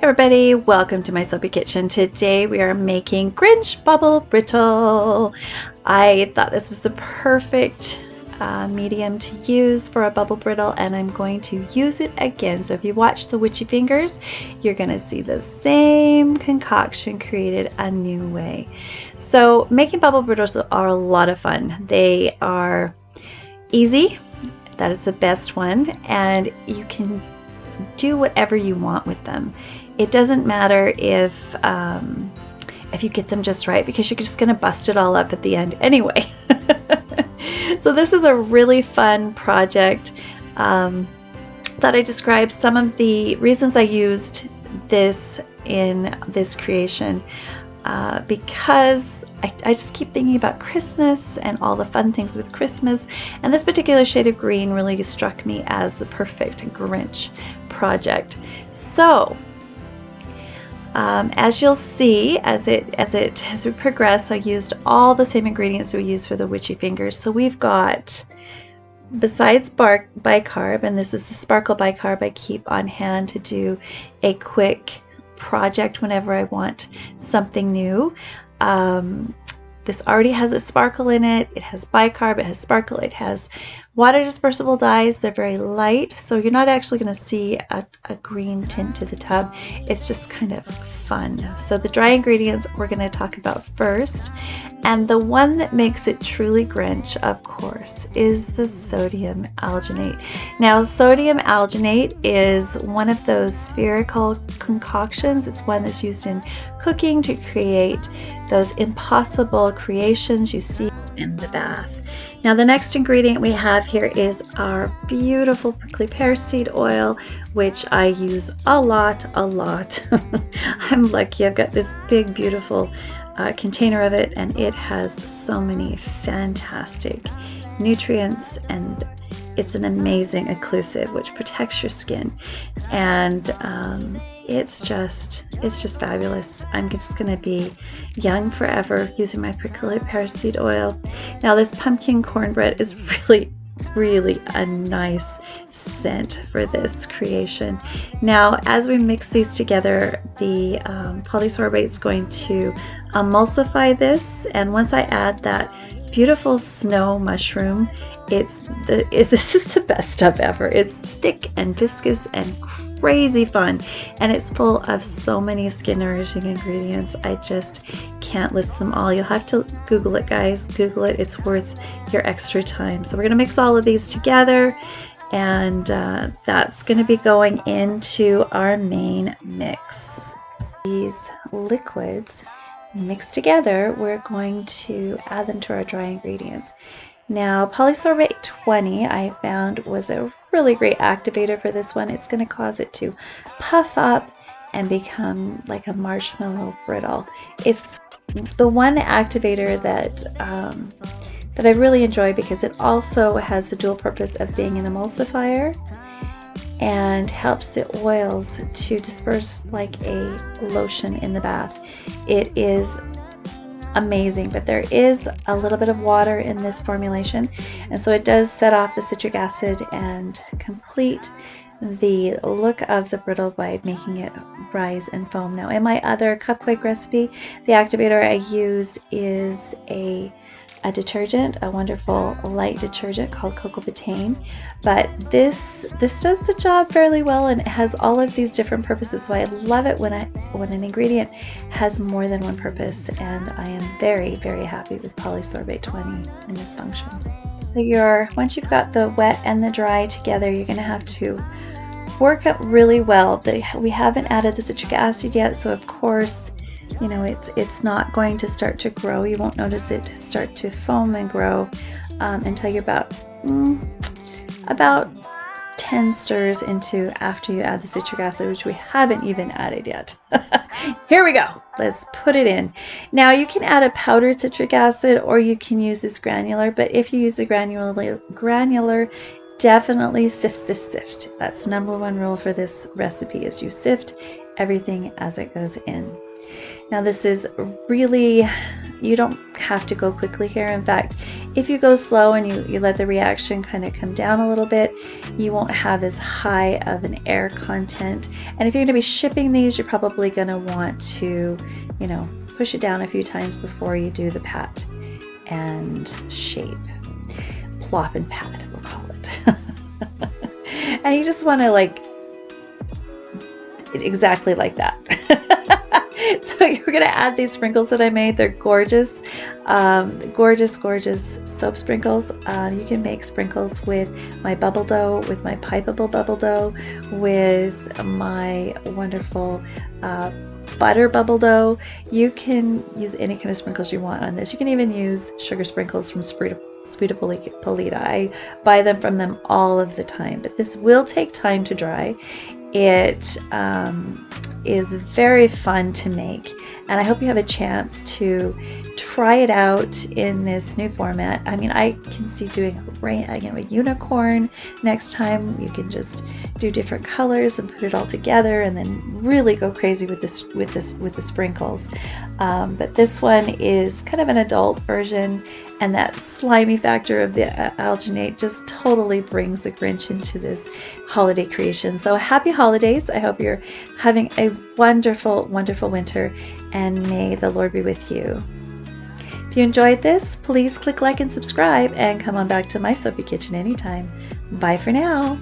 everybody, welcome to my soapy kitchen. Today we are making Grinch Bubble Brittle. I thought this was the perfect medium to use for a bubble brittle, and I'm going to use it again. So if you watch the witchy fingers, you're going to see the same concoction created a new way. So making bubble brittles are a lot of fun. They are easy, that is the best one, and you can do whatever you want with them. It doesn't matter if you get them just right, because you're just going to bust it all up at the end anyway. So this is a really fun project that I described some of the reasons I used this in this creation because I just keep thinking about Christmas and all the fun things with Christmas, and this particular shade of green really struck me as the perfect Grinch project. So as you'll see, as we progress, I used all the same ingredients we used for the witchy fingers. So we've got, besides bicarb, and this is the sparkle bicarb I keep on hand to do a quick project whenever I want something new. This already has a sparkle in it. It has bicarb, it has sparkle, it has water dispersible dyes. They're very light, so you're not actually going to see a green tint to the tub. It's just kind of fun. So the dry ingredients we're going to talk about first, and the one that makes it truly Grinch, of course, is the sodium alginate. Now, sodium alginate is one of those spherical concoctions. It's one that's used in cooking to create those impossible creations you see in the bath. Now, the next ingredient we have here is our beautiful prickly pear seed oil, which I use a lot. I'm lucky, I've got this big beautiful container of it, and it has so many fantastic nutrients, and it's an amazing occlusive which protects your skin, and it's just fabulous. I'm just going to be young forever using my prickly pear seed oil. Now, this pumpkin cornbread is really a nice scent for this creation. Now, as we mix these together, the polysorbate is going to emulsify this, and once I add that beautiful snow mushroom, this is the best stuff ever. It's thick and viscous and crazy fun, and it's full of so many skin nourishing ingredients. I just can't list them all. You'll have to Google it, guys. Google it. It's worth your extra time. So we're going to mix all of these together, and that's going to be going into our main mix. These liquids mixed together, we're going to add them to our dry ingredients. Now, polysorbate 20 I found was a really great activator for this one. It's going to cause it to puff up and become like a marshmallow brittle. It's the one activator that I really enjoy, because it also has the dual purpose of being an emulsifier and helps the oils to disperse like a lotion in the bath. It is amazing, but there is a little bit of water in this formulation, and so it does set off the citric acid and complete the look of the brittle by making it rise and foam. Now, in my other cupcake recipe, the activator I use is a detergent, a wonderful light detergent called Cocomidopropyl, but this does the job fairly well, and it has all of these different purposes. So I love it when an ingredient has more than one purpose, and I am very happy with polysorbate 20 in this function. So once you've got the wet and the dry together, you're going to have to work up really well. We haven't added the citric acid yet, so of course, you know, it's not going to start to grow. You won't notice it start to foam and grow until you're about 10 stirs into after you add the citric acid, which we haven't even added yet. Here we go. Let's put it in. Now, you can add a powdered citric acid, or you can use this granular, but if you use the granular, definitely sift. That's number one rule for this recipe, is you sift everything as it goes in. Now, this is really, you don't have to go quickly here. In fact, If you go slow and you let the reaction kind of come down a little bit, you won't have as high of an air content. And if you're going to be shipping these, you're probably going to want to, you know, push it down a few times before you do the pat and shape. Plop and pat, we'll call it. And you just want to like exactly like that. So you're going to add these sprinkles that I made. They're gorgeous, gorgeous soap sprinkles. You can make sprinkles with my bubble dough, with my pipeable bubble dough, with my wonderful butter bubble dough. You can use any kind of sprinkles you want on this. You can even use sugar sprinkles from Sweeta Polita. I buy them from them all of the time, but this will take time to dry. It is very fun to make, and I hope you have a chance to try it out in this new format. I mean, I can see doing a unicorn next time. You can just do different colors and put it all together, and then really go crazy with the sprinkles. But this one is kind of an adult version, and that slimy factor of the alginate just totally brings the Grinch into this holiday creation. So happy holidays. I hope you're having a wonderful, wonderful winter, and may the Lord be with you. If you enjoyed this, please click like and subscribe, and come on back to my soapy kitchen anytime. Bye for now.